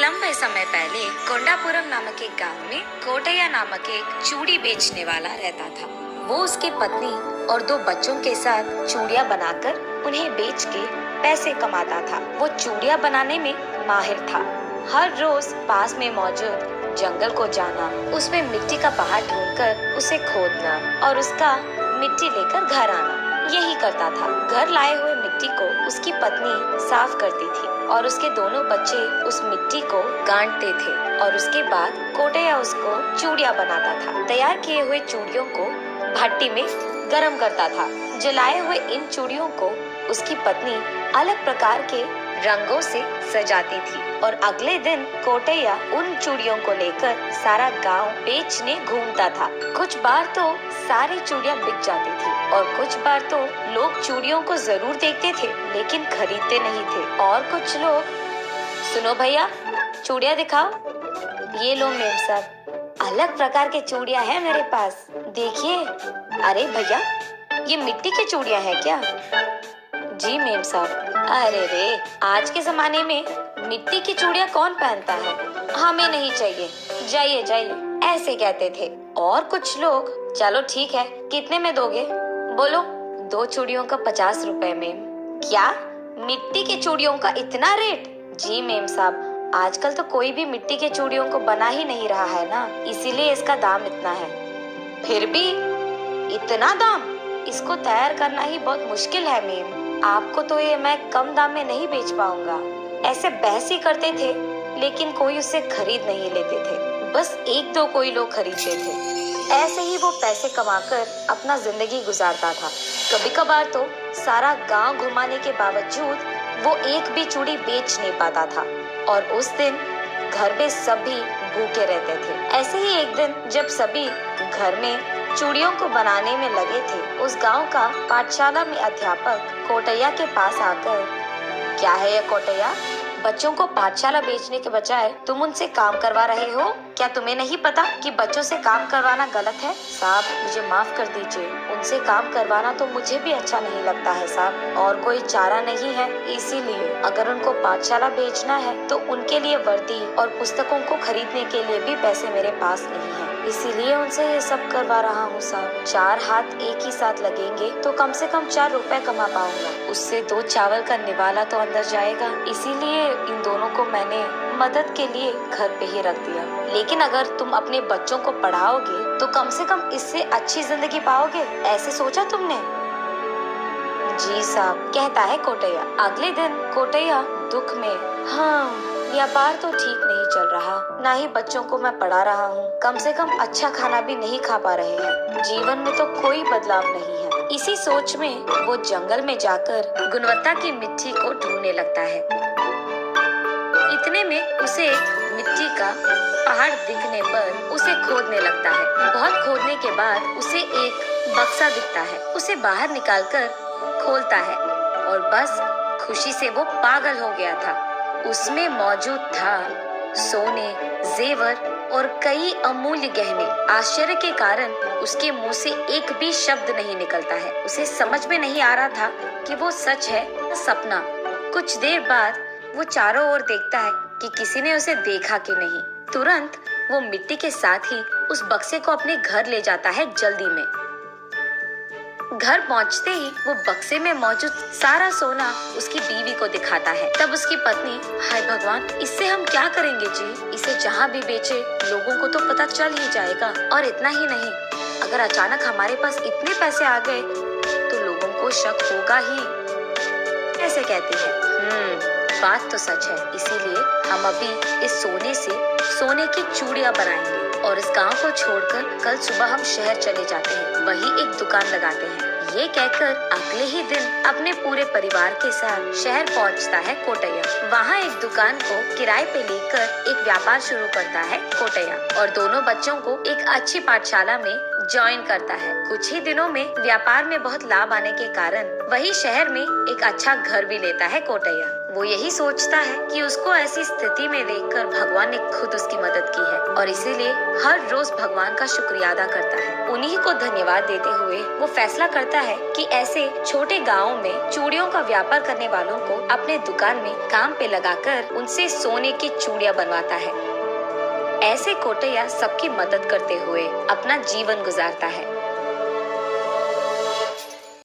लंबे समय पहले कोंडापुरम नामक एक गांव में कोटैया नामक एक चूड़ी बेचने वाला रहता था। वो उसकी पत्नी और 2 बच्चों के साथ चूड़ियां बनाकर उन्हें बेच के पैसे कमाता था। वो चूड़ियां बनाने में माहिर था। हर रोज पास में मौजूद जंगल को जाना, उसमें मिट्टी का पहाड़ ढूंढकर उसे खोदना और उसका मिट्टी लेकर घर आना, यही करता था। घर लाए हुए मिट्टी को उसकी पत्नी साफ करती थी और उसके दोनों बच्चे उस मिट्टी को गांठते थे और उसके बाद कोटैया उसको चूड़ियां बनाता था। तैयार किए हुए चूड़ियों को भट्टी में गरम करता था। जलाए हुए इन चूड़ियों को उसकी पत्नी अलग प्रकार के रंगों से सजाती थी और अगले दिन कोटैया उन चूड़ियों को लेकर सारा गांव बेचने घूमता था। कुछ बार तो सारी चूड़ियां बिक जाती थी और कुछ बार तो लोग चूड़ियों को जरूर देखते थे लेकिन खरीदते नहीं थे। और कुछ लोग, सुनो भैया, चूड़ियां दिखाओ। ये लो मेम साहब, अलग प्रकार के चूड़ियां हैं मेरे पास, देखिए। अरे भैया, ये मिट्टी की चूड़ियां हैं क्या? जी मेम साहब। अरे रे, आज के जमाने में मिट्टी की चूड़ियां कौन पहनता है? हमें नहीं चाहिए, जाइए जाइए, ऐसे कहते थे। और कुछ लोग, चलो ठीक है, कितने में दोगे? बोलो। 2 चूड़ियों का 50 रुपए मेम। क्या, मिट्टी की चूड़ियों का इतना रेट? जी मेम साहब, आजकल तो कोई भी मिट्टी के चूड़ियों को बना ही नहीं रहा है ना, इसीलिए इसका दाम इतना है। फिर भी इतना दाम? इसको तैयार करना ही बहुत मुश्किल है मेम। आपको तो ये मैं कम दाम में नहीं बेच पाऊंगा। ऐसे बहस ही करते थे लेकिन कोई उसे खरीद नहीं लेते थे। बस 1-2 कोई लोग खरीदते थे। ऐसे ही वो पैसे कमाकर अपना जिंदगी गुजारता था। कभी कभार तो सारा गांव घुमाने के बावजूद वो एक भी चूड़ी बेच नहीं पाता था और उस दिन घर में सभी भूखे रहते थे। ऐसे ही एक दिन जब सभी घर में चूड़ियों को बनाने में लगे थे, उस गांव का पाठशाला में अध्यापक कोटैया के पास आकर, क्या है ये कोटैया, बच्चों को पाठशाला बेचने के बजाय तुम उनसे काम करवा रहे हो? क्या तुम्हें नहीं पता कि बच्चों से काम करवाना गलत है? साहब, मुझे माफ कर दीजिए, उनसे काम करवाना तो मुझे भी अच्छा नहीं लगता है साहब, और कोई चारा नहीं है, इसीलिए अगर उनको पाठशाला भेजना है तो उनके लिए वर्दी और पुस्तकों को खरीदने के लिए भी पैसे मेरे पास नहीं है, इसीलिए उनसे ये सब करवा रहा हूँ साहब। 4 हाथ एक ही साथ लगेंगे तो कम से कम 4 रुपए कमा पाऊंगा, उससे 2 चावल का निवाला तो अंदर जाएगा, इसीलिए इन दोनों को मैंने मदद के लिए घर पे ही रख दिया। लेकिन अगर तुम अपने बच्चों को पढ़ाओगे तो कम से कम इससे अच्छी जिंदगी पाओगे, ऐसे सोचा तुमने? जी साहब, कहता है कोटैया। अगले दिन कोटैया दुख में, हाँ, व्यापार तो ठीक नहीं चल रहा, ना ही बच्चों को मैं पढ़ा रहा हूँ, कम से कम अच्छा खाना भी नहीं खा पा रहे हैं, जीवन में तो कोई बदलाव नहीं है। इसी सोच में वो जंगल में जाकर गुणवत्ता की मिट्टी को ढूंढने लगता है। इतने में उसे एक मिट्टी का पहाड़ दिखने पर उसे खोदने लगता है। बहुत खोदने के बाद उसे एक बक्सा दिखता है। उसे बाहर निकालकर खोलता है और बस खुशी से वो पागल हो गया था। उसमें मौजूद था सोने, जेवर और कई अमूल्य गहने। आश्चर्य के कारण उसके मुंह से एक भी शब्द नहीं निकलता है। उसे समझ में नहीं आ रहा था कि वो सच है या सपना। कुछ देर बाद वो चारों ओर देखता है कि किसी ने उसे देखा कि नहीं। तुरंत वो मिट्टी के साथ ही उस बक्से को अपने घर ले जाता है जल्दी में। घर पहुंचते ही वो बक्से में मौजूद सारा सोना उसकी बीवी को दिखाता है। तब उसकी पत्नी, हाय भगवान, इससे हम क्या करेंगे जी? इसे जहाँ भी बेचे लोगों को तो पता चल ही जाएगा, और इतना ही नहीं, अगर अचानक हमारे पास इतने पैसे आ गए तो लोगों को शक होगा ही। ऐसे कहती है। बात तो सच है, इसीलिए हम अभी इस सोने से सोने की चूड़ियां बनाएंगे और इस गांव को छोड़कर कल सुबह हम शहर चले जाते हैं, वही एक दुकान लगाते हैं। ये कहकर अगले ही दिन अपने पूरे परिवार के साथ शहर पहुंचता है कोटैया। वहाँ एक दुकान को किराए पे लेकर एक व्यापार शुरू करता है कोटैया और दोनों बच्चों को एक अच्छी पाठशाला में ज्वाइन करता है। कुछ ही दिनों में व्यापार में बहुत लाभ आने के कारण वही शहर में एक अच्छा घर भी लेता है कोटैया। वो यही सोचता है कि उसको ऐसी स्थिति में देखकर भगवान ने खुद उसकी मदद की है और इसीलिए हर रोज भगवान का शुक्रिया अदा करता है। उन्हीं को धन्यवाद देते हुए वो फैसला करता है कि ऐसे छोटे गाँव में चूड़ियों का व्यापार करने वालों को अपने दुकान में काम पे लगाकर उनसे सोने की चूड़ियां बनवाता है। ऐसे कोटैया सबकी मदद करते हुए अपना जीवन गुजारता है।